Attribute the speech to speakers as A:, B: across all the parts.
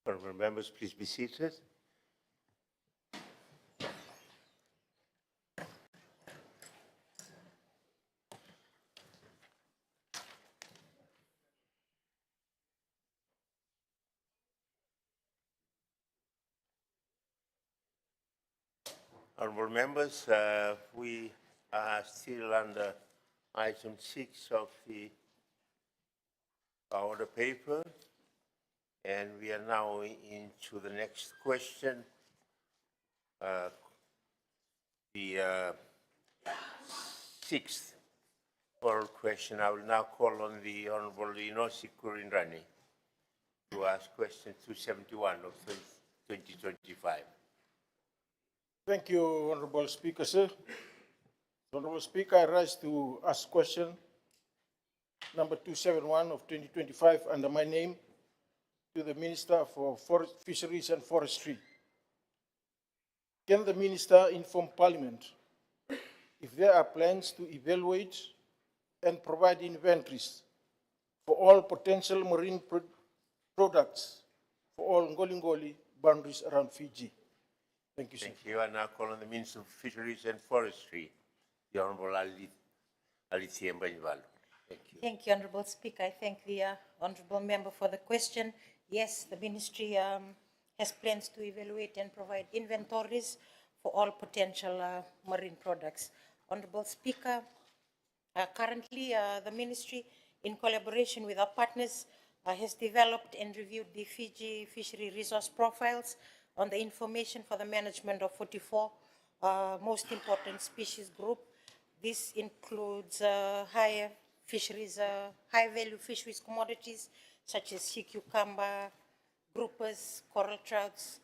A: Honourable members, please be seated. Honourable members, we are still under item 6 of the order paper, and we are now into the next question. The sixth oral question. I will now call on the Honourable Inosi Kurindrani to ask question 271 of 2025.
B: Thank you, Honorable Speaker, sir. Honorable Speaker, I rise to ask question number 271 of 2025 under my name to the Minister for Fisheries and Forestry. Can the Minister inform Parliament if there are plans to evaluate and provide inventories for all potential marine products for all Ngolingoli boundaries around Fiji? Thank you, sir.
A: Thank you. I now call on the Minister of Fisheries and Forestry, the Honourable Alicia Mbanyivalo. Thank you.
C: Thank you, Honourable Speaker. I thank the Honourable Member for the question. Yes, the Ministry has plans to evaluate and provide inventories for all potential marine products. Honourable Speaker, currently the Ministry, in collaboration with our partners, has developed and reviewed the Fiji fishery resource profiles on the information for the management of 44 most important species group. This includes high value fisheries commodities such as sea cucumber, groupers, coral trouts,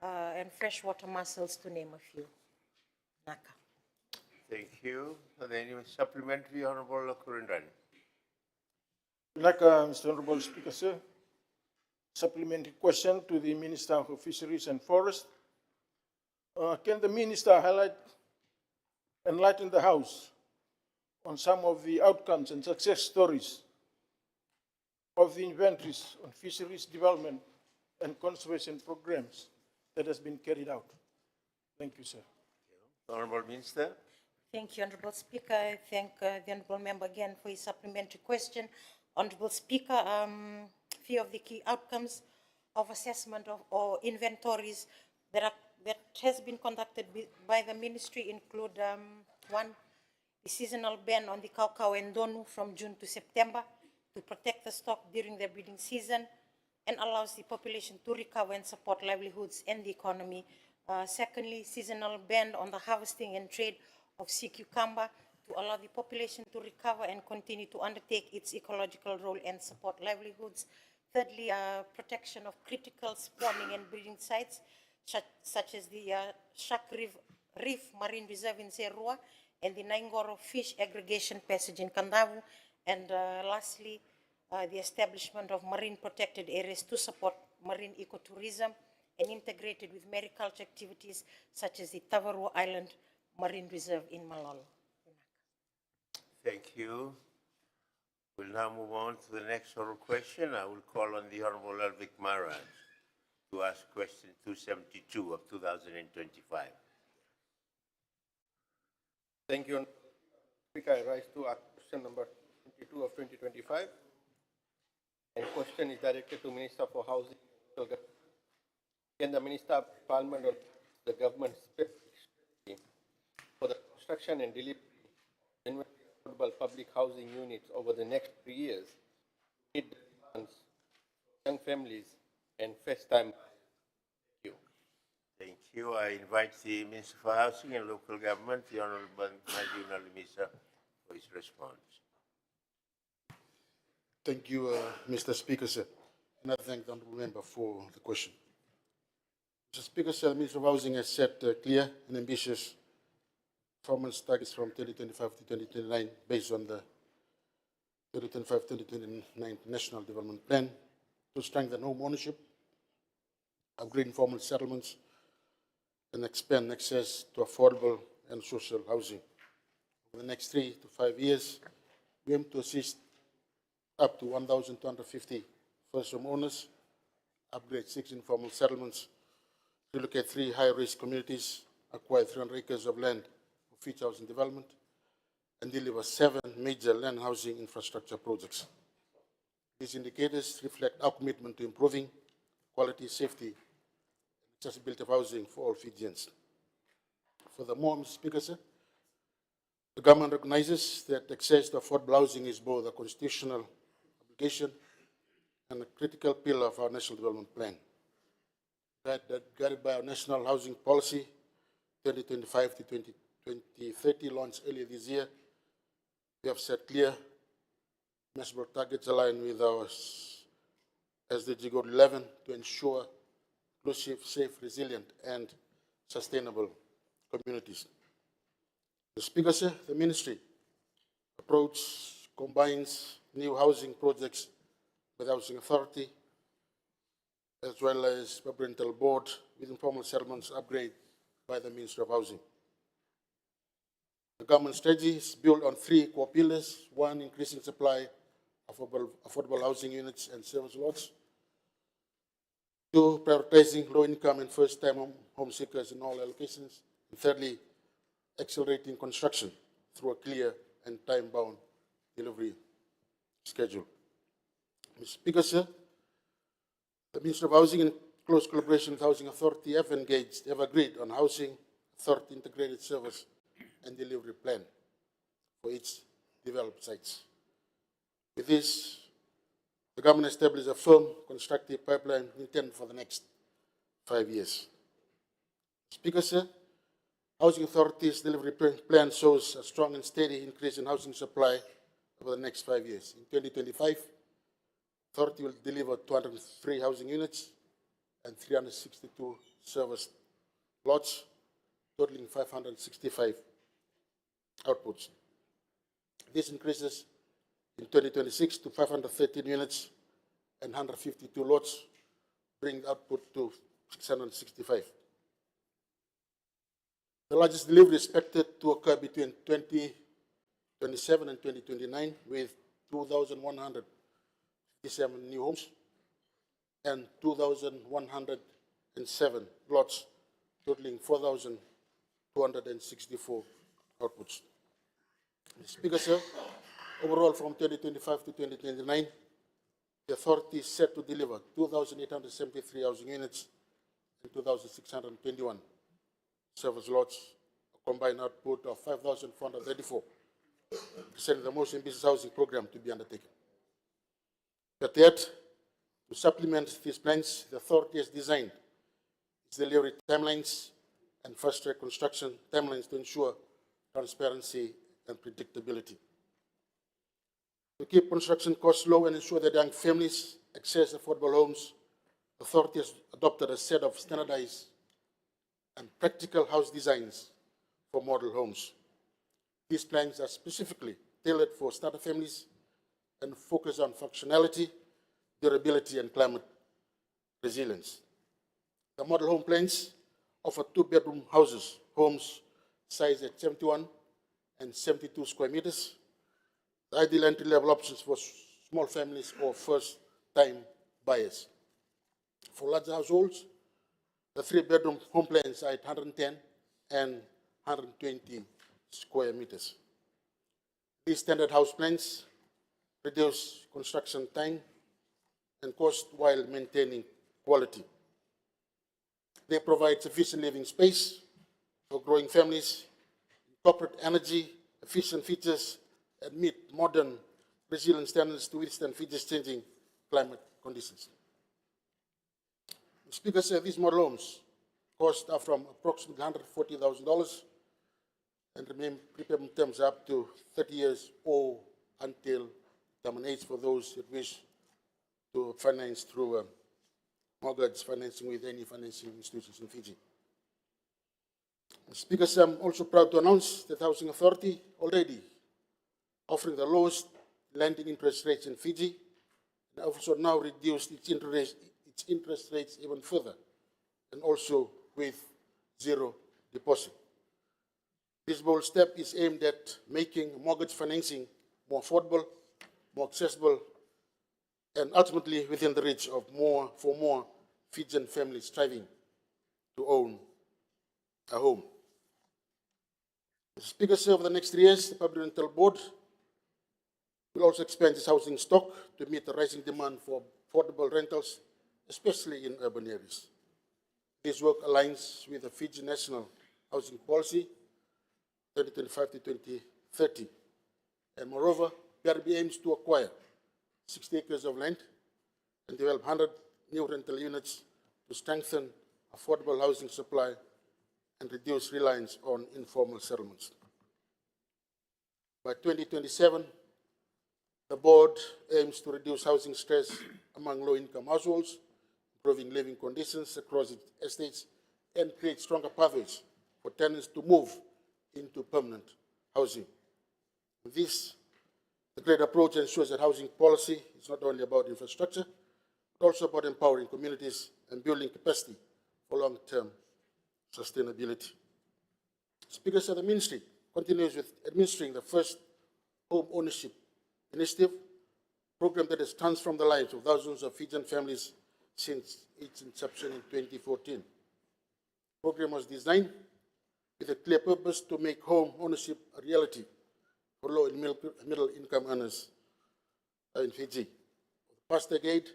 C: and freshwater mussels, to name a few. Naka.
A: Thank you. Are there any supplementary, Honourable Kurindrani?
B: Mr. Honorable Speaker, sir. Supplementary question to the Minister of Fisheries and Forest. Can the Minister enlighten the House on some of the outcomes and success stories of the inventories on fisheries development and conservation programs that has been carried out? Thank you, sir.
A: Honourable Minister.
C: Thank you, Honourable Speaker. I thank the Honourable Member again for his supplementary question. Honourable Speaker, few of the key outcomes of assessment of or inventories that has been conducted by the Ministry include one, the seasonal ban on the Kaukau and Donu from June to September to protect the stock during the breeding season and allows the population to recover and support livelihoods and the economy. Secondly, seasonal ban on the harvesting and trade of sea cucumber to allow the population to recover and continue to undertake its ecological role and support livelihoods. Thirdly, protection of critical spawning and breeding sites such as the Shark Reef Marine Reserve in Serua and the Naingoro Fish Aggregation Passage in Kandavu. And lastly, the establishment of marine protected areas to support marine ecotourism and integrated with mariculture activities such as the Tavarua Island Marine Reserve in Malolo.
A: Thank you. We'll now move on to the next oral question. I will call on the Honourable Elvick Maharaj to ask question 272 of 2025.
D: Thank you, Speaker. I rise to question number 22 of 2025. And question is directed to Minister for Housing. Can the Minister of Parliament or the government specifically for the construction and delivery of affordable public housing units over the next 3 years to meet the demands of young families and first-time? Thank you.
A: Thank you. I invite the Minister for Housing and Local Government, the Honourable Najib Nalimisa, for his response.
E: Thank you, Mr. Speaker, sir. And I thank the Honourable Member for the question. Mr. Speaker, sir, the Minister of Housing has set clear and ambitious performance targets from 2025 to 2029 based on the 2025-2029 National Development Plan to strengthen home ownership, upgrade informal settlements, and expand access to affordable and social housing. Over the next 3 to 5 years, we aim to assist up to 1,250 first home owners upgrade 6 informal settlements, relocate 3 high-risk communities, acquire 300 acres of land for future housing development, and deliver 7 major land housing infrastructure projects. These indicators reflect our commitment to improving quality, safety, and accessibility of housing for all Fijians. Furthermore, Mr. Speaker, sir, the government recognizes that access to affordable housing is both a constitutional obligation and a critical pillar of our National Development Plan. Guided by our National Housing Policy 2025 to 2030, launched earlier this year, we have set clear, measurable targets aligned with our SDG Goal 11 to ensure inclusive, safe, resilient, and sustainable communities. Mr. Speaker, sir, the ministry approach combines new housing projects with Housing Authority, as well as parental board with informal settlements upgrade by the Ministry of Housing. The government strategy is built on 3 core pillars: 1, increasing supply of affordable housing units and service lots; 2, prioritizing low-income and first-time home seekers in all allocations; and thirdly, accelerating construction through a clear and time-bound delivery schedule. Mr. Speaker, sir, the Ministry of Housing, in close collaboration with Housing Authority, have agreed on Housing Authority integrated service and delivery plan for each developed sites. With this, the government established a firm, constructive pipeline intended for the next 5 years. Speaker, sir, Housing Authority's delivery plan shows a strong and steady increase in housing supply over the next 5 years. In 2025, Authority will deliver 203 housing units and 362 service lots, totaling 565 outputs. This increases in 2026 to 513 units and 152 lots, bringing output to 665. The largest delivery is expected to occur between 2027 and 2029, with 2,157 new homes and 2,107 lots, totaling 4,264 outputs. Mr. Speaker, sir, overall from 2025 to 2029, the Authority is set to deliver 2,873 housing units and 2,621 service lots, a combined output of 5,434, presenting the most ambitious housing program to be undertaken. But yet, to supplement these plans, the Authority has designed its delivery timelines and fast-track construction timelines to ensure transparency and predictability. To keep construction costs low and ensure that young families access affordable homes, the Authority has adopted a set of standardized and practical house designs for model homes. These plans are specifically tailored for starter families and focus on functionality, durability, and climate resilience. The model home plans offer 2-bedroom homes sized at 71 and 72 square meters, the ideal entry-level options for small families or first-time buyers. For larger households, the 3-bedroom home plans are at 110 and 120 square meters. These standard house plans reduce construction time and cost while maintaining quality. They provide sufficient living space for growing families, incorporate energy efficient features, and meet modern resilient standards to withstand Fiji's changing climate conditions. Speaker said these model homes cost are from approximately $140,000 and remain prepayment terms up to 30 years or until terminates for those that wish to finance through mortgage financing with any financing institutions in Fiji. Speaker, I'm also proud to announce that Housing Authority already offering the lowest lending interest rates in Fiji, and also now reduced its interest rates even further, and also with zero deposit. This bold step is aimed at making mortgage financing more affordable, more accessible, and ultimately within the reach of more Fijian families striving to own a home. Mr. Speaker, sir, over the next 3 years, the Public Rental Board will also expand its housing stock to meet the rising demand for affordable rentals, especially in urban areas. This work aligns with the Fiji National Housing Policy 2025 to 2030. And moreover, PRB aims to acquire 60 acres of land and develop 100 new rental units to strengthen affordable housing supply and reduce reliance on informal settlements. By 2027, the board aims to reduce housing stress among low-income households, improving living conditions across its estates, and create stronger pathways for tenants to move into permanent housing. The great approach ensures that housing policy is not only about infrastructure, but also about empowering communities and building capacity for long-term sustainability. Speaker, sir, the Ministry continues with administering the first home ownership initiative program that has transformed the lives of thousands of Fijian families since its inception in 2014. The program was designed with a clear purpose to make home ownership a reality for low and middle income earners in Fiji. For the past decade,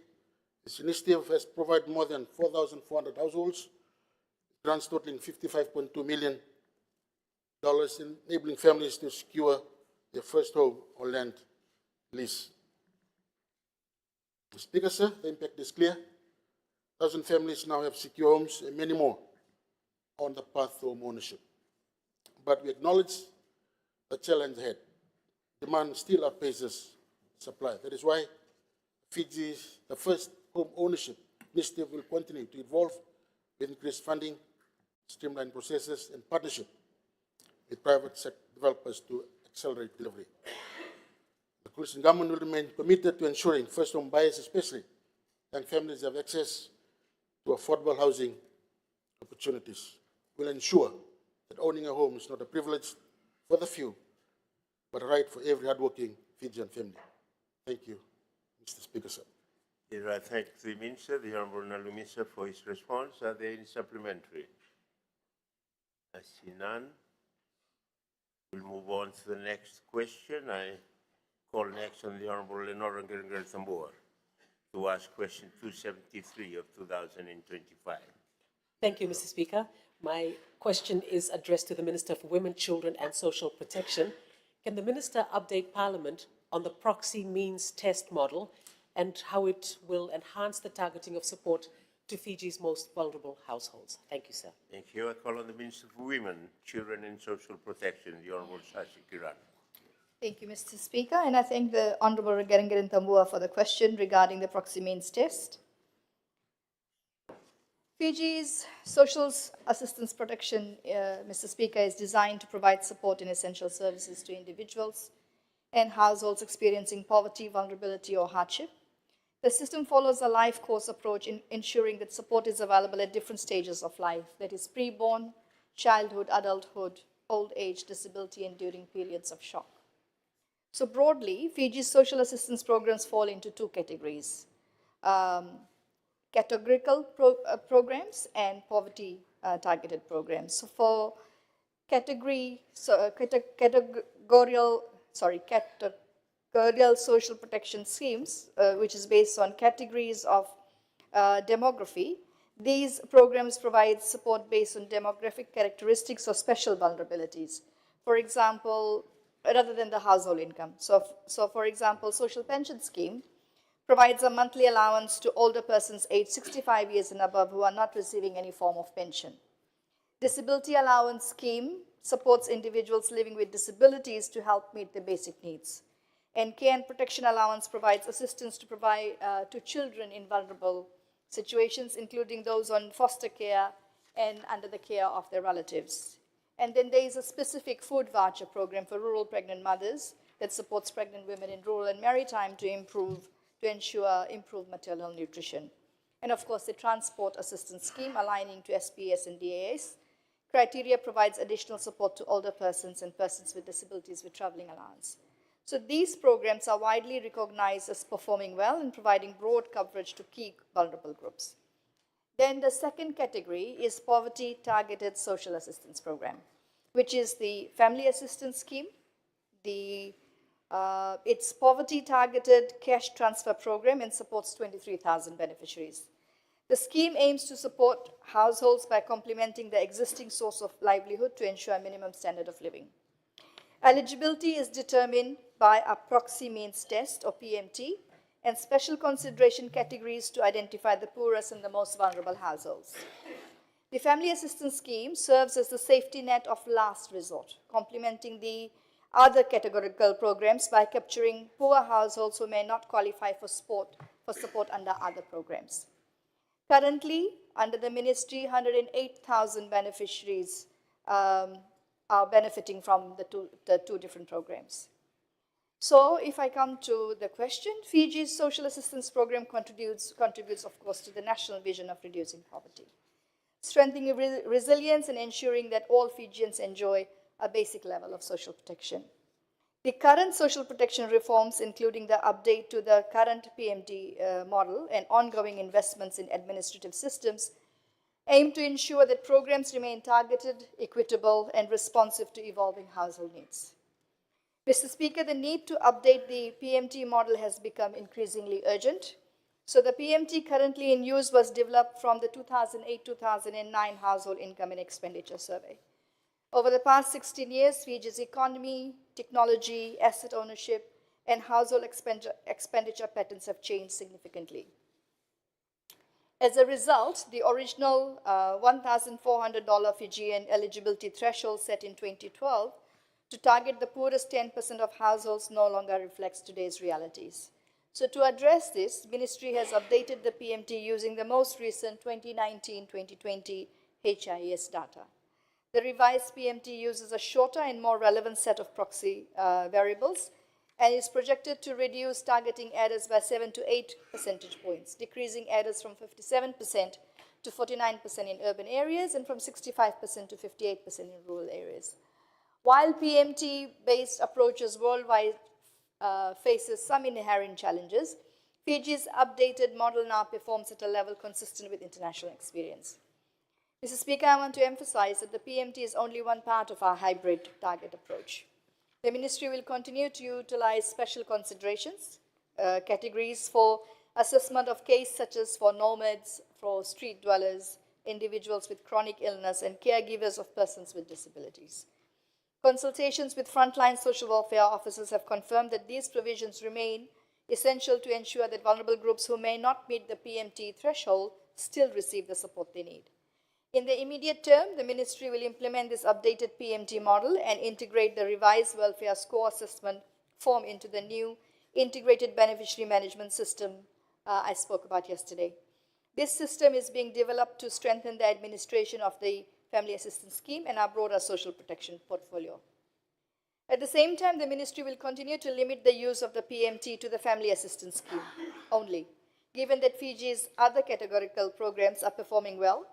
E: this initiative has provided more than 4,400 households, grants totaling $55.2 million, enabling families to secure their first home or land lease. Mr. Speaker, sir, the impact is clear. 1,000 families now have secure homes and many more on the path to home ownership. But we acknowledge the challenge ahead. Demand still outpaces supply. That is why Fiji's the first home ownership initiative will continue to evolve with increased funding, streamlined processes, and partnership with private sector developers to accelerate delivery. The coalition government will remain committed to ensuring first home buyers, especially young families, have access to affordable housing opportunities. We'll ensure that owning a home is not a privilege for the few, but a right for every hardworking Fijian family. Thank you, Mr. Speaker, sir.
A: I thank the Minister, the Honorable Nalu Minister, for his response. Are there any supplementary? I see none. We'll move on to the next question. I call next on the Honorable Lenore Ngirngiri-Tambua to ask question 273 of 2025.
F: Thank you, Mr. Speaker. My question is addressed to the Minister for Women, Children and Social Protection. Can the Minister update Parliament on the proxy means test model and how it will enhance the targeting of support to Fiji's most vulnerable households? Thank you, sir.
A: Thank you. I call on the Minister for Women, Children and Social Protection, the Honorable Shashi Kiran.
G: Thank you, Mr. Speaker, and I thank the Honourable Ngirngiri-Tambua for the question regarding the proxy means test. Fiji's social assistance protection, Mr. Speaker, is designed to provide support in essential services to individuals and households experiencing poverty, vulnerability, or hardship. The system follows a life course approach in ensuring that support is available at different stages of life, that is pre-born, childhood, adulthood, old age, disability, and during periods of shock. So broadly, Fiji's social assistance programs fall into two categories: categorical programs and poverty-targeted programs. So for categorical social protection schemes, which is based on categories of demography, these programs provide support based on demographic characteristics or special vulnerabilities. For example, rather than the household income. So for example, social pension scheme provides a monthly allowance to older persons aged 65 years and above who are not receiving any form of pension. Disability allowance scheme supports individuals living with disabilities to help meet their basic needs. And care and protection allowance provides assistance to provide to children in vulnerable situations, including those on foster care and under the care of their relatives. And then there is a specific food voucher program for rural pregnant mothers that supports pregnant women in rural and maritime to ensure improved maternal nutrition. And of course, the transport assistance scheme aligning to SPS and DAS criteria provides additional support to older persons and persons with disabilities with traveling allowance. So these programs are widely recognized as performing well and providing broad coverage to key vulnerable groups. Then the second category is Poverty Targeted Social Assistance Program, which is the Family Assistance Scheme, its Poverty Targeted Cash Transfer Program, and supports 23,000 beneficiaries. The scheme aims to support households by complementing the existing source of livelihood to ensure a minimum standard of living. Eligibility is determined by a proxy means test, or PMT, and special consideration categories to identify the poorest and the most vulnerable households. The Family Assistance Scheme serves as the safety net of last resort, complementing the other categorical programs by capturing poor households who may not qualify for support under other programs. Currently, under the ministry, 108,000 beneficiaries are benefiting from the two different programs. So if I come to the question, Fiji's social assistance program contributes, of course, to the national vision of reducing poverty, strengthening resilience and ensuring that all Fijians enjoy a basic level of social protection. The current social protection reforms, including the update to the current PMT model and ongoing investments in administrative systems, aim to ensure that programs remain targeted, equitable, and responsive to evolving household needs. Mr. Speaker, the need to update the PMT model has become increasingly urgent. So the PMT currently in use was developed from the 2008-2009 Household Income and Expenditure Survey. Over the past 16 years, Fiji's economy, technology, asset ownership, and household expenditure patterns have changed significantly. As a result, the original $1,400 Fijian eligibility threshold set in 2012 to target the poorest 10% of households no longer reflects today's realities. So to address this, the Ministry has updated the PMT using the most recent 2019-2020 HIS data. The revised PMT uses a shorter and more relevant set of proxy variables and is projected to reduce targeting errors by 7 to 8 percentage points, decreasing errors from 57% to 49% in urban areas and from 65% to 58% in rural areas. While PMT-based approaches worldwide faces some inherent challenges, Fiji's updated model now performs at a level consistent with international experience. Mr. Speaker, I want to emphasize that the PMT is only one part of our hybrid target approach. The Ministry will continue to utilize special considerations, categories for assessment of case such as for nomads, for street dwellers, individuals with chronic illness, and caregivers of persons with disabilities. Consultations with frontline social welfare officers have confirmed that these provisions remain essential to ensure that vulnerable groups who may not meet the PMT threshold still receive the support they need. In the immediate term, the Ministry will implement this updated PMT model and integrate the revised welfare score assessment form into the new integrated beneficiary management system I spoke about yesterday. This system is being developed to strengthen the administration of the Family Assistance Scheme and our broader social protection portfolio. At the same time, the Ministry will continue to limit the use of the PMT to the Family Assistance Scheme only, given that Fiji's other categorical programs are performing well.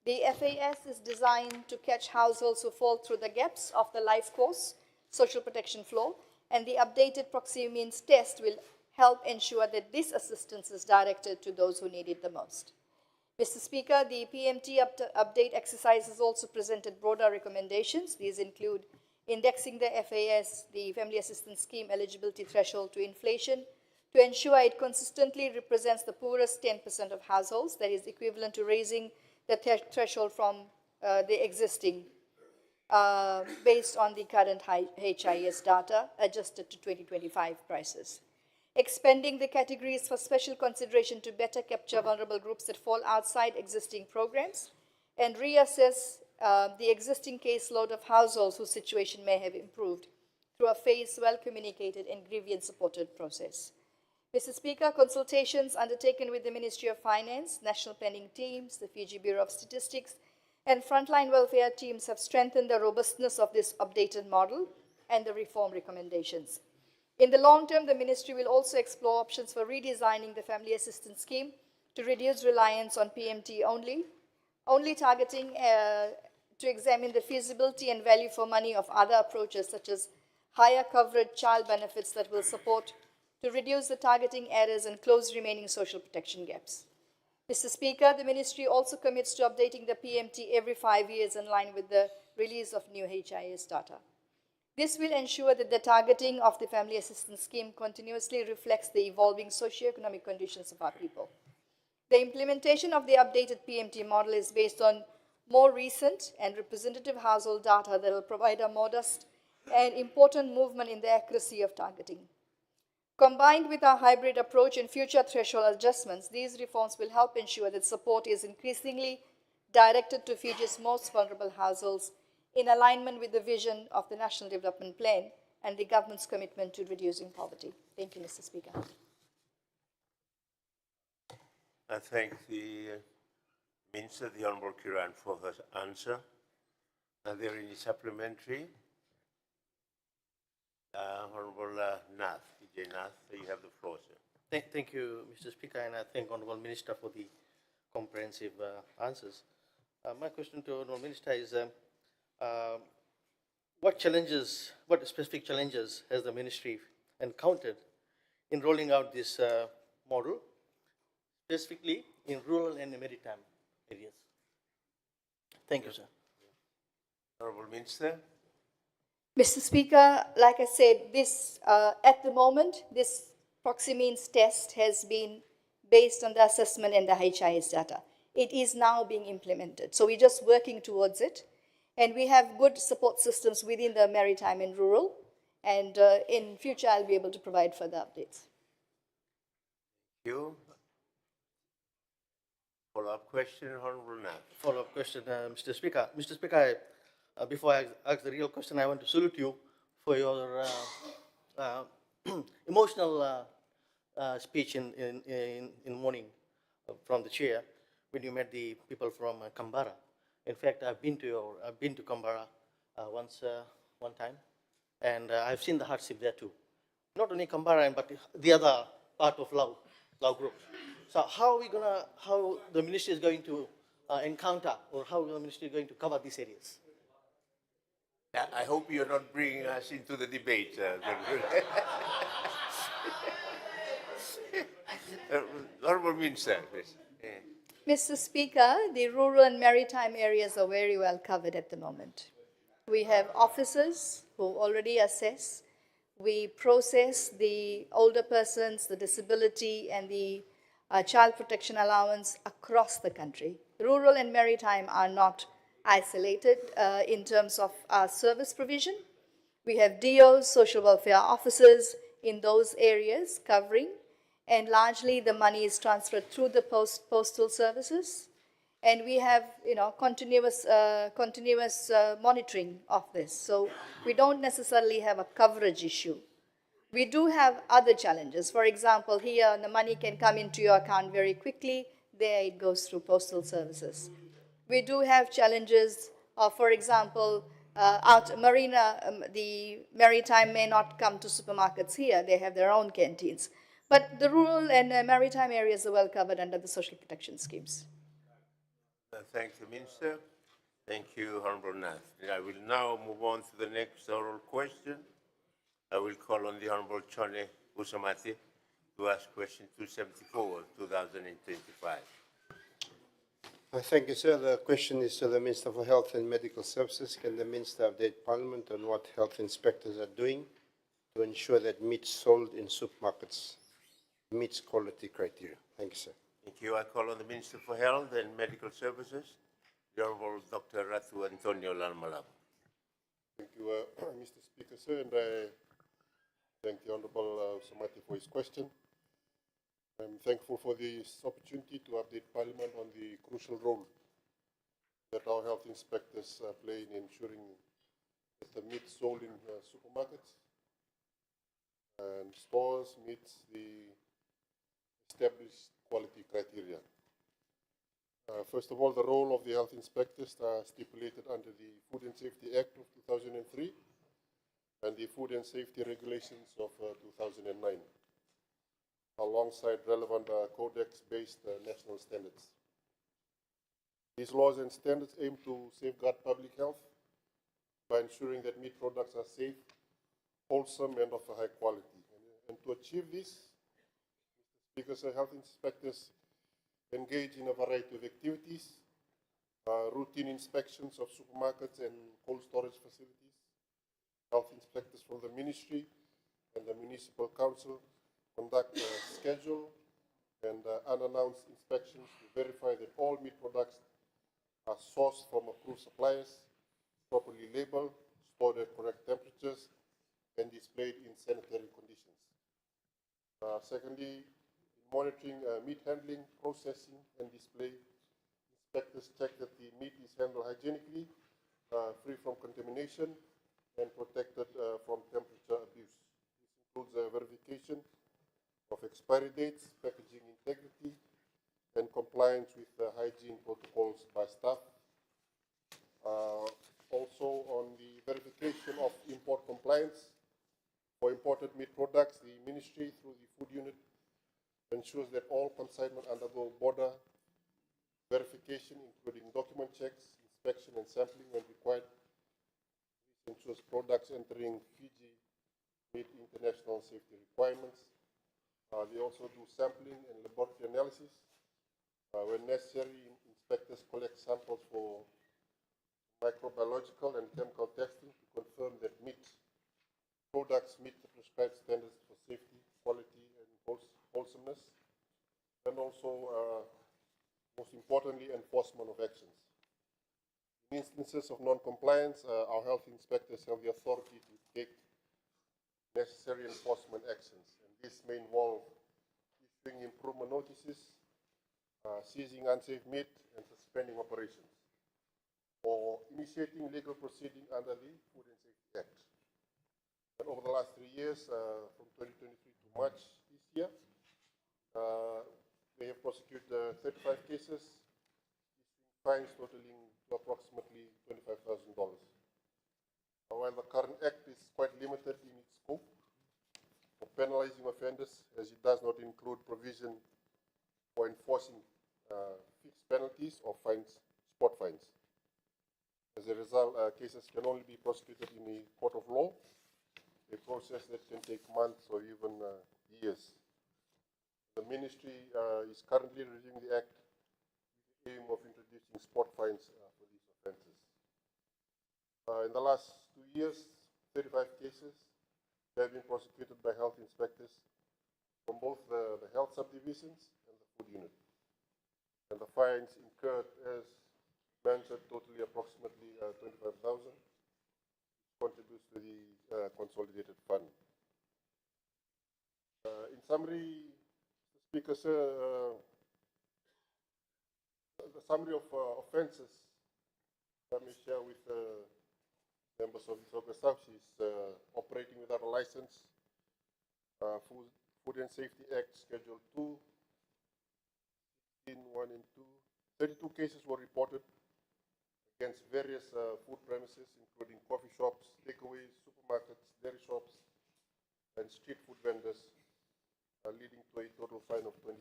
G: The FAS is designed to catch households who fall through the gaps of the life course social protection flow, and the updated proxy means test will help ensure that this assistance is directed to those who need it the most. Mr. Speaker, the PMT update exercise has also presented broader recommendations. These include indexing the FAS, the Family Assistance Scheme eligibility threshold, to inflation to ensure it consistently represents the poorest 10% of households, that is equivalent to raising the threshold from the existing based on the current HIS data adjusted to 2025 prices. Expanding the categories for special consideration to better capture vulnerable groups that fall outside existing programs, and reassess the existing caseload of households whose situation may have improved through a phased, well-communicated and grievance-supported process. Mr. Speaker, consultations undertaken with the Ministry of Finance, national planning teams, the Fiji Bureau of Statistics, and frontline welfare teams have strengthened the robustness of this updated model and the reform recommendations. In the long term, the Ministry will also explore options for redesigning the Family Assistance Scheme to reduce reliance on PMT only targeting to examine the feasibility and value for money of other approaches such as higher coverage child benefits that will support to reduce the targeting errors and close remaining social protection gaps. Mr. Speaker, the Ministry also commits to updating the PMT every 5 years in line with the release of new HIS data. This will ensure that the targeting of the Family Assistance Scheme continuously reflects the evolving socioeconomic conditions of our people. The implementation of the updated PMT model is based on more recent and representative household data that will provide a modest and important movement in the accuracy of targeting. Combined with our hybrid approach and future threshold adjustments, these reforms will help ensure that support is increasingly directed to Fiji's most vulnerable households in alignment with the vision of the National Development Plan and the government's commitment to reducing poverty. Thank you, Mr. Speaker.
A: I thank the Minister, the Honorable Kiran, for her answer. Are there any supplementary? Honorable Nath, Vijay Nath, you have the floor, sir.
D: Thank you, Mr. Speaker, and I thank Honorable Minister for the comprehensive answers. My question to Honorable Minister is, what specific challenges has the Ministry encountered in rolling out this model, specifically in rural and maritime areas? Thank you, sir.
A: Honorable Minister.
G: Mr. Speaker, like I said, this at the moment, this proxy means test has been based on the assessment and the HIS data. It is now being implemented. So we're just working towards it. And we have good support systems within the maritime and rural. And in future, I'll be able to provide further updates.
A: Thank you. Follow-up question, Honorable Nath.
D: Follow-up question, Mr. Speaker. Mr. Speaker, before I ask the real question, I want to salute you for your emotional speech in morning from the chair when you met the people from Canberra. In fact, I've been to Canberra one time, and I've seen the hardship there too. Not only Canberra, but the other part of Lau Group. So how the ministry is going to encounter, or how the ministry is going to cover these areas?
A: I hope you're not bringing us into the debate. Honorable Minister, please.
G: Mr. Speaker, the rural and maritime areas are very well covered at the moment. We have officers who already assess. We process the older persons, the disability, and the child protection allowance across the country. Rural and maritime are not isolated in terms of our service provision. We have DOs, social welfare officers in those areas covering, and largely the money is transferred through the postal services. And we have, continuous monitoring of this. So we don't necessarily have a coverage issue. We do have other challenges. For example, here the money can come into your account very quickly. There it goes through postal services. We do have challenges of, for example, the maritime may not come to supermarkets here. They have their own canteens. But the rural and maritime areas are well covered under the social protection schemes.
A: Thank the Minister. Thank you, Honorable Nath. I will now move on to the next oral question. I will call on the Honorable Chone Usamati to ask question 274 of 2025.
H: Thank you, sir. The question is to the Minister for Health and Medical Services. Can the Minister update Parliament on what health inspectors are doing to ensure that meat sold in supermarkets meets quality criteria? Thank you, sir.
A: Thank you. I call on the Minister for Health and Medical Services, the Honorable Dr. Ratu Antonio Lalmalabo.
I: Thank you, Mr. Speaker, sir, and I thank the Honorable Samati for his question. I'm thankful for this opportunity to update Parliament on the crucial role that our health inspectors play in ensuring that the meat sold in supermarkets and stores meets the established quality criteria. First of all, the role of the health inspectors are stipulated under the Food and Safety Act of 2003 and the Food and Safety Regulations of 2009, alongside relevant codex-based national standards. These laws and standards aim to safeguard public health by ensuring that meat products are safe, wholesome, and of a high quality. And to achieve this, Mr. Speaker, sir, health inspectors engage in a variety of activities, routine inspections of supermarkets and cold storage facilities. Health inspectors from the ministry and the municipal council conduct a schedule and unannounced inspections to verify that all meat products are sourced from approved suppliers, properly labeled, stored at correct temperatures, and displayed in sanitary conditions. Secondly, monitoring meat handling, processing, and display, inspectors check that the meat is handled hygienically, free from contamination, and protected from temperature abuse. This includes verification of expiry dates, packaging integrity, and compliance with hygiene protocols by staff. Also, on the verification of import compliance, for imported meat products, the ministry, through the food unit, ensures that all consignment undergo border verification, including document checks, inspection, and sampling when required. This ensures products entering Fiji meet international safety requirements. They also do sampling and laboratory analysis. When necessary, inspectors collect samples for microbiological and chemical testing to confirm that meat products meet the prescribed standards for safety, quality, and wholesomeness, and also, most importantly, enforcement of actions. In instances of non-compliance, our health inspectors have the authority to take necessary enforcement actions, and this may involve issuing improvement notices, seizing unsafe meat, and suspending operations, or initiating legal proceeding under the Food and Safety Act. And over the last 3 years, from 2023 to March this year, they have prosecuted 35 cases, issuing fines totaling to approximately $25,000. While the current act is quite limited in its scope for penalizing offenders, as it does not include provision for enforcing fixed penalties or fines, spot fines. As a result, cases can only be prosecuted in the court of law, a process that can take months or even years. The ministry is currently reviewing the act with the aim of introducing spot fines for these offences. In the last 2 years, 35 cases have been prosecuted by health inspectors from both the health subdivisions and the food unit. And the fines incurred, as mentioned, totally approximately 25,000, which contributes to the consolidated fund. In summary, Mr. Speaker, sir, the summary of offences let me share with members of this August House is operating without a license, Food and Safety Act Schedule 2, 1 and 2. 32 cases were reported against various food premises, including coffee shops, takeaways, supermarkets, dairy shops, and street food vendors, leading to a total fine of $20,000.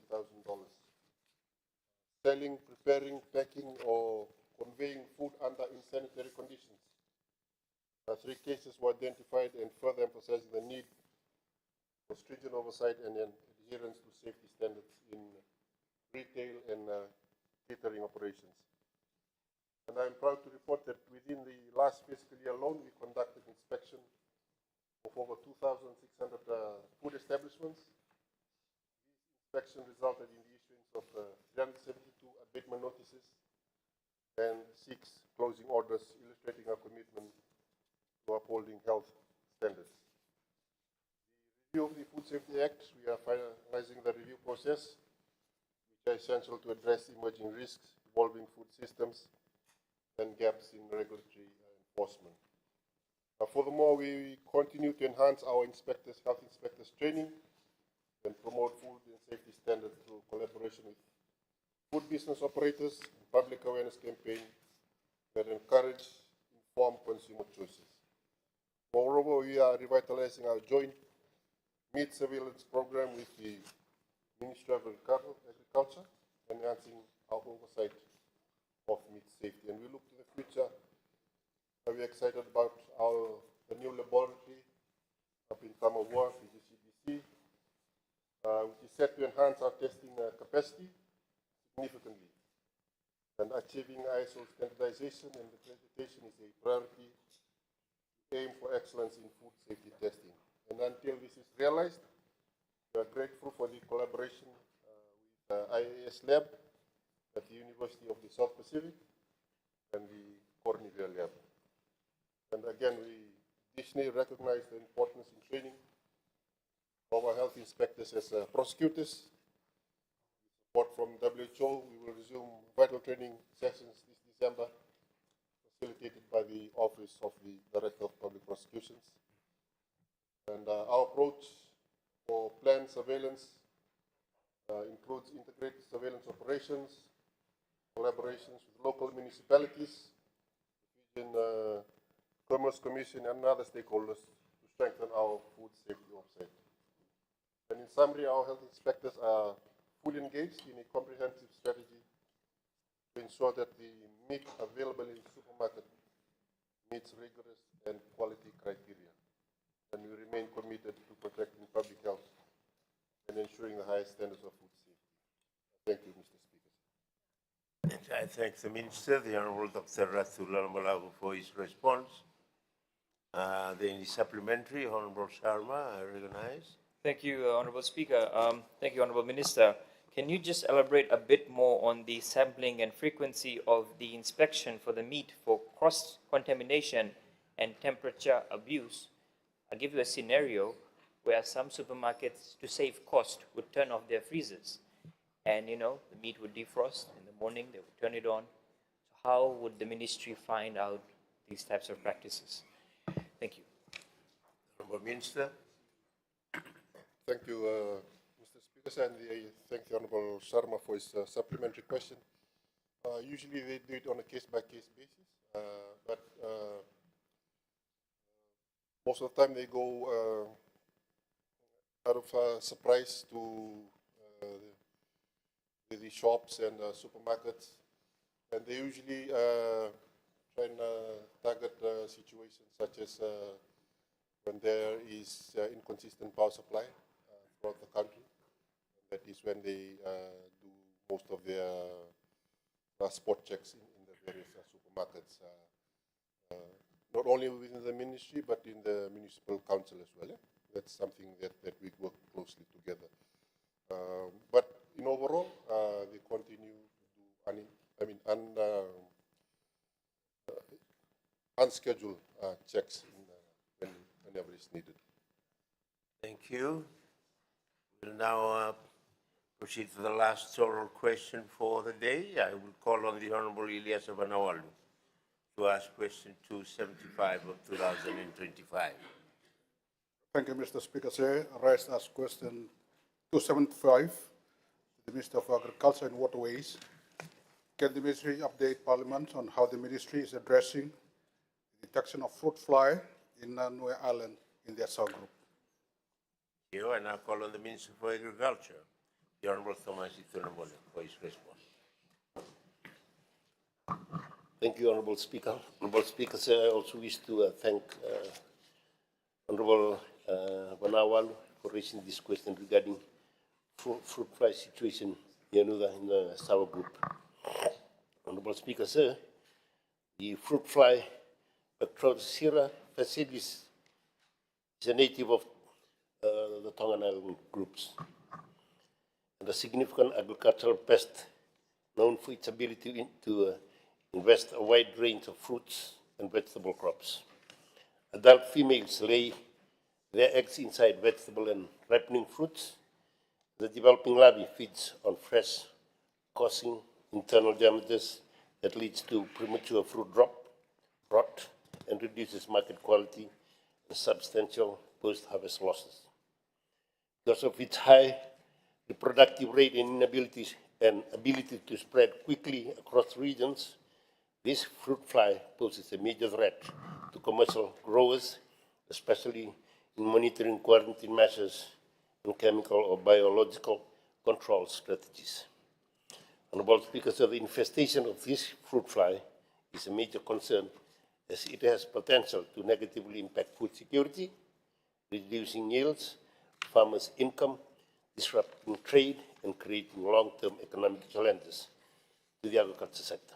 I: Selling, preparing, packing, or conveying food under unsanitary conditions. 3 cases were identified, and further emphasizing the need for stringent oversight and adherence to safety standards in retail and catering operations. And I'm proud to report that within the last fiscal year alone, we conducted inspection of over 2,600 food establishments. These inspections resulted in the issuance of 372 abatement notices and 6 closing orders, illustrating our commitment to upholding health standards. The review of the Food Safety Act, we are finalizing the review process, which are essential to address emerging risks, evolving food systems, and gaps in regulatory enforcement. Furthermore, we continue to enhance our health inspectors training and promote food and safety standards through collaboration with food business operators and public awareness campaign that encourage informed consumer choices. Moreover, we are revitalizing our joint meat surveillance program with the Ministry of Agriculture, enhancing our oversight of meat safety. And we look to the future. We're excited about the new laboratory up in Tamawa, PGCDC, which is set to enhance our testing capacity significantly. And achieving ISO standardization and accreditation is a priority to aim for excellence in food safety testing. And until this is realized, we are grateful for the collaboration with IAS Lab at the University of the South Pacific and the Corneville Lab. And again, we additionally recognize the importance in training of our health inspectors as prosecutors. With support from WHO, we will resume vital training sessions this December, facilitated by the Office of the Director of Public Prosecutions. And our approach for planned surveillance includes integrated surveillance operations, collaborations with local municipalities, Region Commerce Commission, and other stakeholders to strengthen our food safety oversight. And in summary, our health inspectors are fully engaged in a comprehensive strategy to ensure that the meat available in the supermarket meets rigorous and quality criteria. And we remain committed to protecting public health and ensuring the highest standards of food safety. Thank you, Mr. Speaker.
A: And I thank the Minister, the Honorable Dr. Ratul Lamalavu, for his response. Any supplementary, Honorable Sharma, I recognize.
J: Thank you, Honorable Speaker. Thank you, Honorable Minister. Can you just elaborate a bit more on the sampling and frequency of the inspection for the meat for cross-contamination and temperature abuse? I'll give you a scenario where some supermarkets, to save cost, would turn off their freezers. And, the meat would defrost in the morning, they would turn it on. So how would the ministry find out these types of practices? Thank you.
A: Honorable Minister.
I: Thank you, Mr. Speaker, and I thank the Honorable Sharma for his supplementary question. Usually they do it on a case-by-case basis, but most of the time they go out of surprise to the shops and supermarkets, and they usually try and target situations such as when there is inconsistent power supply throughout the country. That is when they do most of their spot checks in the various supermarkets, not only within the ministry, but in the municipal council as well. That's something that we work closely together. But in overall, they continue to do unscheduled checks whenever it's needed.
A: Thank you. We'll now proceed to the last oral question for the day. I will call on the Honorable Ilyas Abanawalu to ask question 275 of 2025.
E: Thank you, Mr. Speaker. Sir, I rise as question 275 to the Minister of Agriculture and Waterways. Can the Ministry update Parliament on how the Ministry is addressing the detection of fruit fly in Niue Island in the Assau Group?
A: Thank you. And I call on the Minister for Agriculture, the Honorable Thomas Itunamola, for his response.
H: Thank you, Honorable Speaker. Honorable Speaker, sir, I also wish to thank Honorable Banawalu for raising this question regarding fruit fly situation in the Assau Group. Honorable Speaker, sir, the fruit fly Bactrodacira facilis is a native of the Tongan Island groups and a significant agricultural pest known for its ability to invest a wide range of fruits and vegetable crops. Adult females lay their eggs inside vegetable and ripening fruits. The developing larvae feeds on fresh, causing internal damages that leads to premature fruit rot, and reduces market quality and substantial post-harvest losses. Because of its high reproductive rate and inability and ability to spread quickly across regions, this fruit fly poses a major threat to commercial growers, especially in monitoring quarantine measures and chemical or biological control strategies. Honorable Speaker, so the infestation of this fruit fly is a major concern as it has potential to negatively impact food security, reducing yields, farmers' income,
K: disrupting trade and creating long-term economic challenges to the agriculture sector.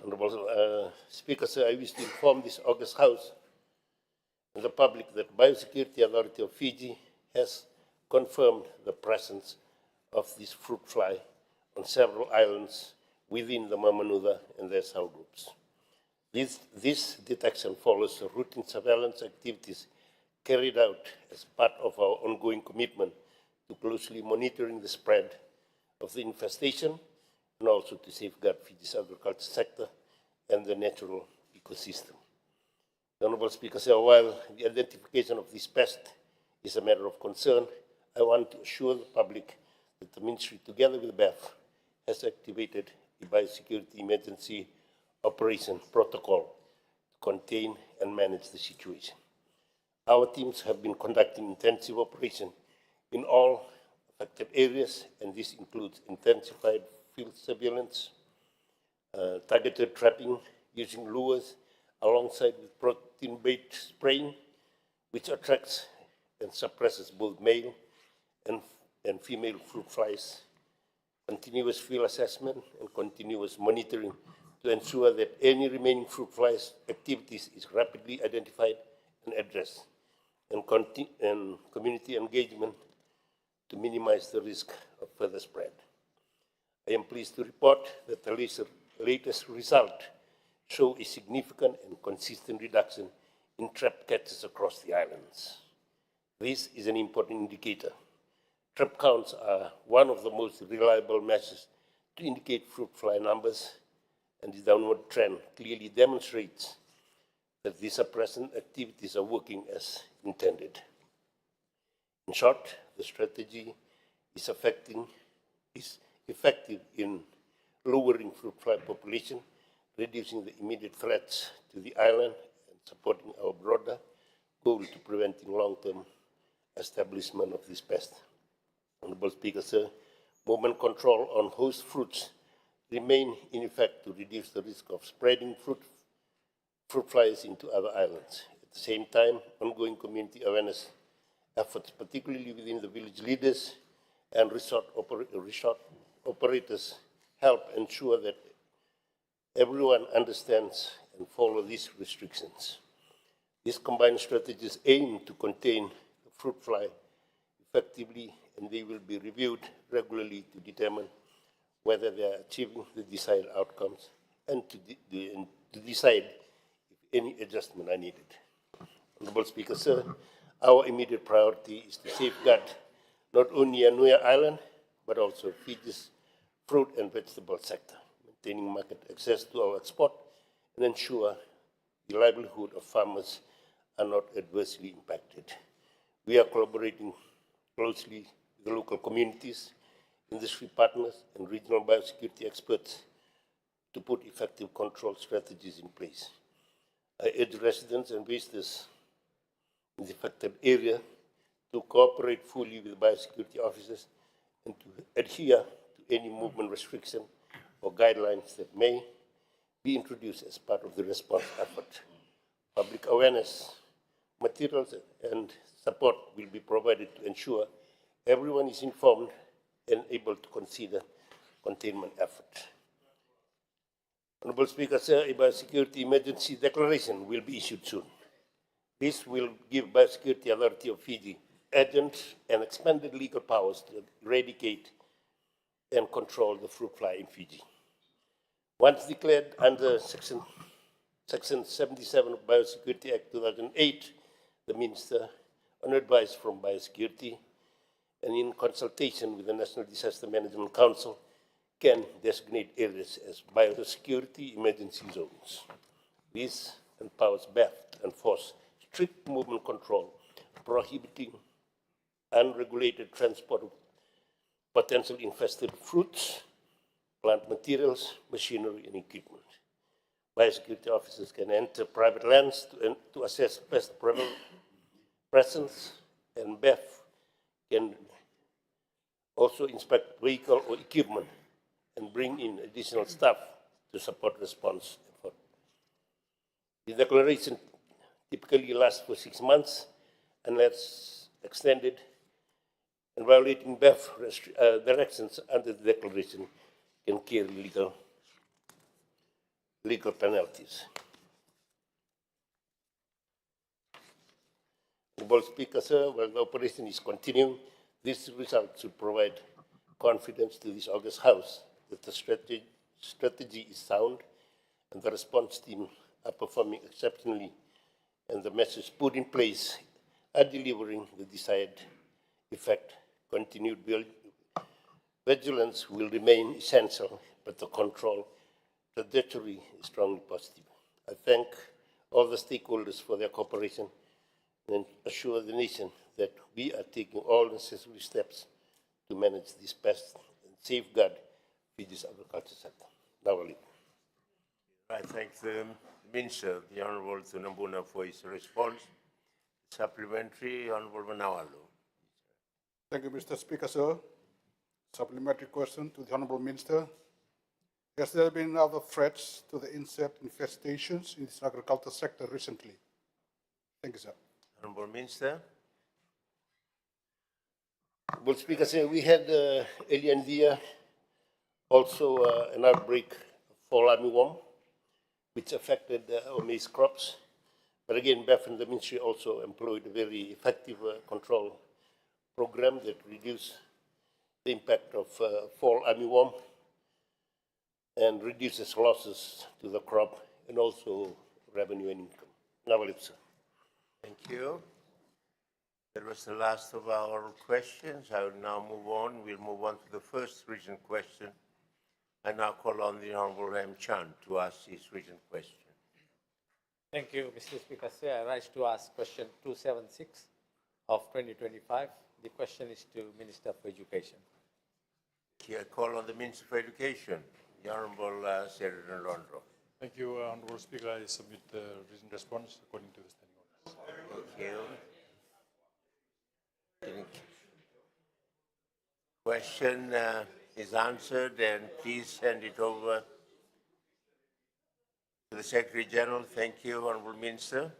K: Honorable Speaker, sir, I wish to inform this August House and the public that Biosecurity Authority of Fiji has confirmed the presence of this fruit fly on several islands within the Mamanuca and their subgroups. This detection follows routine surveillance activities carried out as part of our ongoing commitment to closely monitoring the spread of the infestation and also to safeguard Fiji's agriculture sector and the natural ecosystem. The Honourable Speaker, sir, while the identification of this pest is a matter of concern, I want to assure the public that the Ministry, together with BEF, has activated a biosecurity emergency operation protocol to contain and manage the situation. Our teams have been conducting intensive operation in all affected areas, and this includes intensified field surveillance, targeted trapping using lures, alongside with protein-based spraying, which attracts and suppresses both male and female fruit flies, continuous field assessment, and continuous monitoring to ensure that any remaining fruit flies activities is rapidly identified and addressed, and community engagement to minimize the risk of further spread. I am pleased to report that the latest result show a significant and consistent reduction in trap catches across the islands. This is an important indicator. Trap counts are one of the most reliable measures to indicate fruit fly numbers, and the downward trend clearly demonstrates that these suppressant activities are working as intended. In short, the strategy is effective in lowering fruit fly population, reducing the immediate threats to the island, and supporting our broader goal to preventing long-term establishment of this pest. Honourable Speaker, sir, movement control on host fruits remain in effect to reduce the risk of spreading fruit flies into other islands. At the same time, ongoing community awareness efforts, particularly within the village leaders and resort operators, help ensure that everyone understands and follow these restrictions. These combined strategies aim to contain the fruit fly effectively, and they will be reviewed regularly to determine whether they are achieving the desired outcomes and to decide if any adjustment are needed. Honourable Speaker, sir, our immediate priority is to safeguard not only Anuia Island, but also Fiji's fruit and vegetable sector, maintaining market access to our export and ensure the livelihood of farmers are not adversely impacted. We are collaborating closely with the local communities, industry partners, and regional biosecurity experts to put effective control strategies in place. I urge residents and visitors in the affected area to cooperate fully with biosecurity officers and to adhere to any movement restriction or guidelines that may be introduced as part of the response effort. Public awareness, materials, and support will be provided to ensure everyone is informed and able to consider containment effort. Honourable Speaker, sir, a biosecurity emergency declaration will be issued soon. This will give Biosecurity Authority of Fiji urgent and expanded legal powers to eradicate and control the fruit fly in Fiji. Once declared under Section 77 of Biosecurity Act 2008, the Minister, on advice from Biosecurity and in consultation with the National Disaster Management Council, can designate areas as biosecurity emergency zones. This empowers BEF to enforce strict movement control, prohibiting unregulated transport of potential infested fruits, plant materials, machinery, and equipment. Biosecurity officers can enter private lands to assess pest presence, and BEF can also inspect vehicle or equipment and bring in additional staff to support response effort. The declaration typically lasts for 6 months unless extended and violating BEF directions under the declaration can carry legal penalties. Honorable Speaker, sir, while the operation is continuing, this result should provide confidence to this August House that the strategy is sound and the response team are performing exceptionally and the measures put in place are delivering the desired effect. Continued vigilance will remain essential, but the control trajectory is strongly positive. I thank all the stakeholders for their cooperation and assure the nation that we are taking all necessary steps to manage this pest and safeguard Fiji's agriculture sector. Now I leave.
A: I thank the Minister, the Honourable Tunambuna, for his response. Supplementary, Honourable Manawalu.
E: Thank you, Mr. Speaker, sir. Supplementary question to the Honourable Minister. Has there been other threats to the insect infestations in this agriculture sector recently? Thank you, sir.
A: Honourable Minister.
K: Well, Speaker, sir, we had earlier in the year also an outbreak of fall armyworm, which affected our maize crops. But again, BEF and the Ministry also employed a very effective control program that reduced the impact of fall armyworm and reduces losses to the crop and also revenue and income. Now, sir.
A: Thank you. That was the last of our questions. I will now move on. We'll move on to the first written question. I now call on the Honourable M. Chan to ask his written question.
L: Thank you, Mr. Speaker. Sir, I rise to ask question 276 of 2025. The question is to Minister for Education.
A: Here, I call on the Minister for Education, the Honourable Senator Rondro.
M: Thank you, Honourable Speaker. I submit the written response according to the standing orders.
A: Thank you. Question is answered, and please hand it over to the Secretary General. Thank you, Honourable Minister.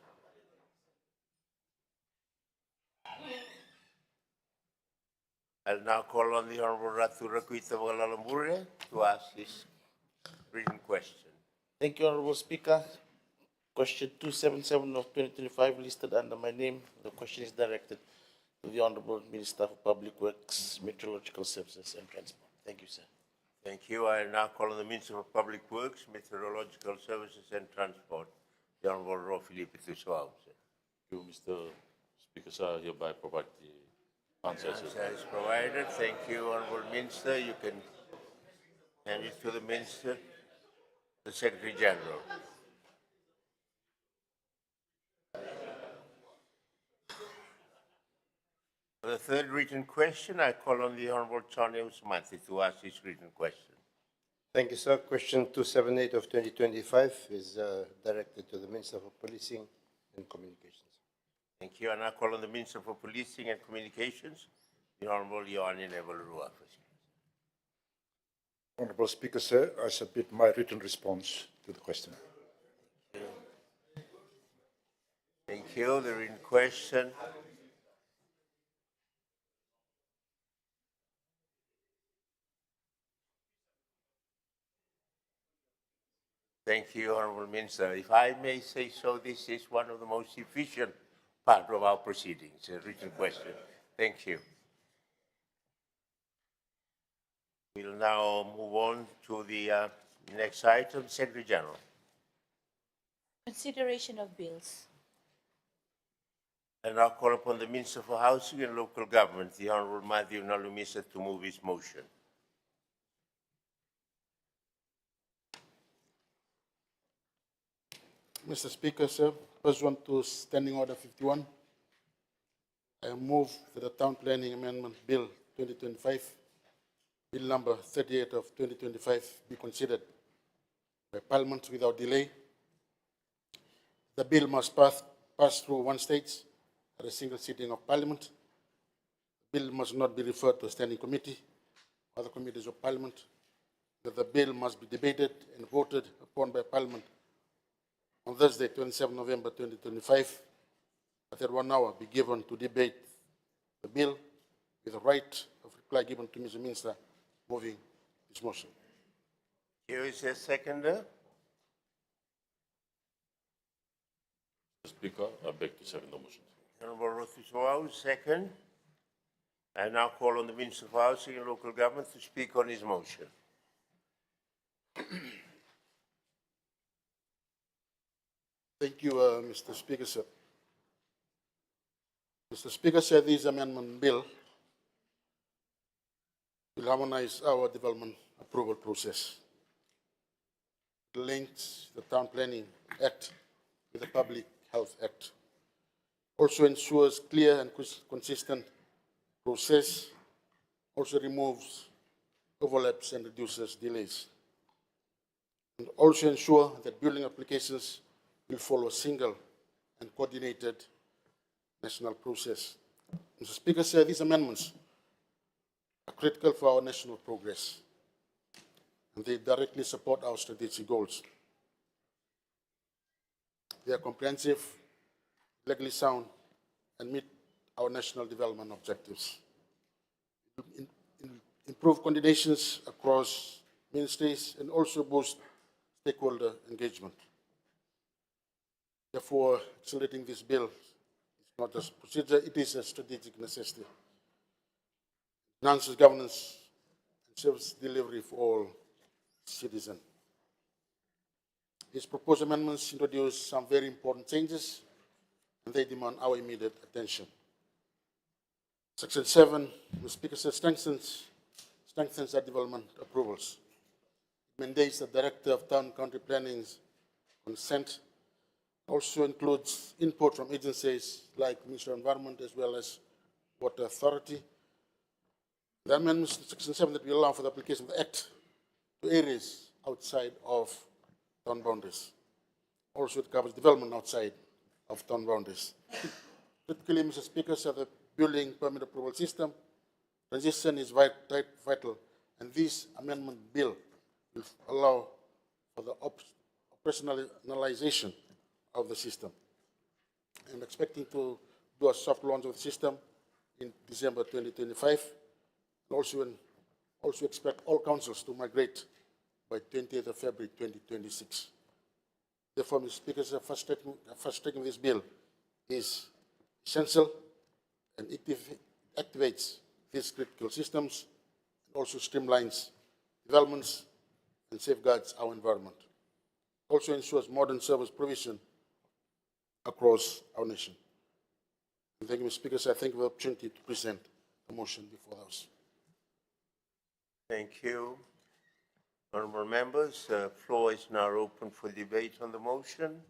A: I'll now call on the Honourable Ratu Rakuita Wagalalambure to ask his written question.
N: Thank you, Honourable Speaker. Question 277 of 2025 listed under my name. The question is directed to the Honourable Minister for Public Works, Meteorological Services and Transport. Thank you, sir.
A: Thank you. I now call on the Minister for Public Works, Meteorological Services and Transport, the Honourable Ro Filipe Tusoau.
O: Thank you, Mr. Speaker, sir. I hereby provide the answers.
A: Answer is provided. Thank you, Honourable Minister. You can hand it to the Minister, the Secretary General. For the third written question, I call on the Honourable Tony Usmati to ask his written question.
H: Thank you, sir. Question 278 of 2025 is directed to the Minister for Policing and Communications.
A: Thank you. And I call on the Minister for Policing and Communications, the Honourable Ioane Nevalurua.
M: Honourable Speaker, sir, I submit my written response to the question.
A: Thank you. The written question. Thank you, Honourable Minister. If I may say so, this is one of the most efficient part of our proceedings, a written question. Thank you. We'll now move on to the next item, Secretary General.
P: Consideration of bills.
A: And I'll call upon the Minister for Housing and Local Government, the Honourable Matthew Nalumisa, to move his motion.
E: Mr. Speaker, sir, pursuant to Standing Order 51, I move that the Town Planning Amendment Bill 2025, Bill number 38 of 2025, be considered by Parliament without delay. The bill must pass through one stage at a single sitting of Parliament. The bill must not be referred to a standing committee, other committees of Parliament. That the bill must be debated and voted upon by Parliament on Thursday, 27 November 2025, that 1 hour be given to debate the bill with the right of reply given to Mr. Minister moving this motion.
A: Here is a seconder.
O: Mr. Speaker, I beg to second the motion.
A: Honorable Rothiswau, second. I now call on the Minister for Housing and Local Government to speak on his motion.
E: Thank you, Mr. Speaker, sir. Mr. Speaker, sir, this amendment bill will harmonize our development approval process. It links the Town Planning Act with the Public Health Act. Also ensures clear and consistent process, also removes overlaps and reduces delays. And also ensure that building applications will follow a single and coordinated national process. Mr. Speaker, sir, these amendments are critical for our national progress, and they directly support our strategic goals. They are comprehensive, legally sound, and meet our national development objectives. Improve coordinations across ministries and also boost stakeholder engagement. Therefore, accelerating this bill is not just procedure, it is a strategic necessity. It enhances governance and service delivery for all citizens. These proposed amendments introduce some very important changes, and they demand our immediate attention. Section 7, Mr. Speaker, says strengthens our development approvals. It mandates the Director of Town and County Planning's consent. Also includes input from agencies like Ministry of Environment as well as Water Authority. The amendments to Section 7 that will allow for the application of the Act to areas outside of town boundaries. Also, it covers development outside of town boundaries. Critically, Mr. Speaker, so the building permit approval system transition is vital, and this amendment bill will allow for the operationalization of the system. I'm expecting to do a soft launch of the system in December 2025. Also expect all councils to migrate by 20th of February 2026. Therefore, Mr. Speaker, fast tracking this bill is essential, and it activates these critical systems and also streamlines developments and safeguards our environment. Also ensures modern service provision across our nation. And thank you, Mr. Speaker. I thank you for the opportunity to present the motion before the House.
A: Thank you. Honourable members, the floor is now open for debate on the motion.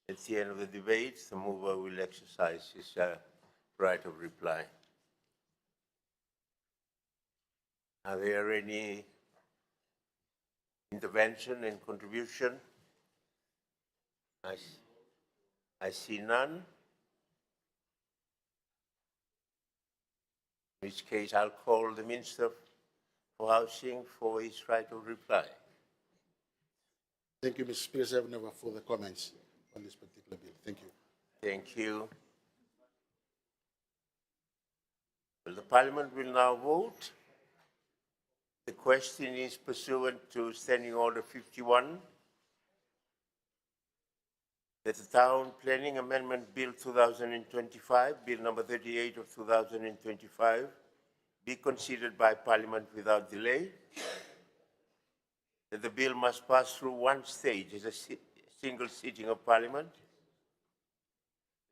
A: At the end of the debate, the mover will exercise his right of reply. Are there any intervention and contribution? I see none. In which case, I'll call the Minister for Housing for his right of reply.
E: Thank you, Mr. Speaker. I have no further comments on this particular bill. Thank you.
A: Thank you. Well, the Parliament will now vote. The question is pursuant to Standing Order 51 that the Town Planning Amendment Bill 2025, Bill number 38 of 2025, be considered by Parliament without delay, that the bill must pass through one stage as a single sitting of Parliament,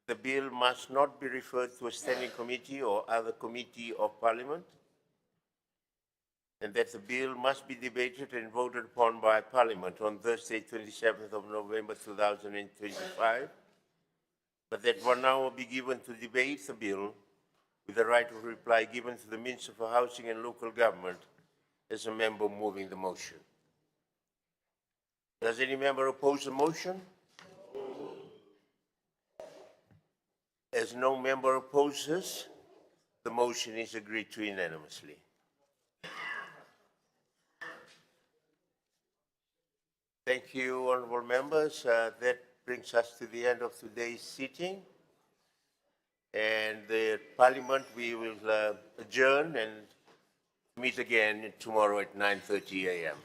A: the bill must not be referred to a standing committee or other committee of Parliament, and that the bill must be debated and voted upon by Parliament on Thursday, 27th of November 2025, but that 1 hour be given to debate the bill with the right of reply given to the Minister for Housing and Local Government as a member moving the motion. Does any member oppose the motion? As no member opposes, the motion is agreed to unanimously. Thank you, honourable members. That brings us to the end of today's sitting. I now call on the Minister for Housing and Local Government to speak on his motion. Thank you, honourable members. That brings us to the end of today's sitting. I now call on the Minister for Housing and Local Government to speak on his motion. And the Parliament, we will adjourn and meet again tomorrow at 9:30 a.m.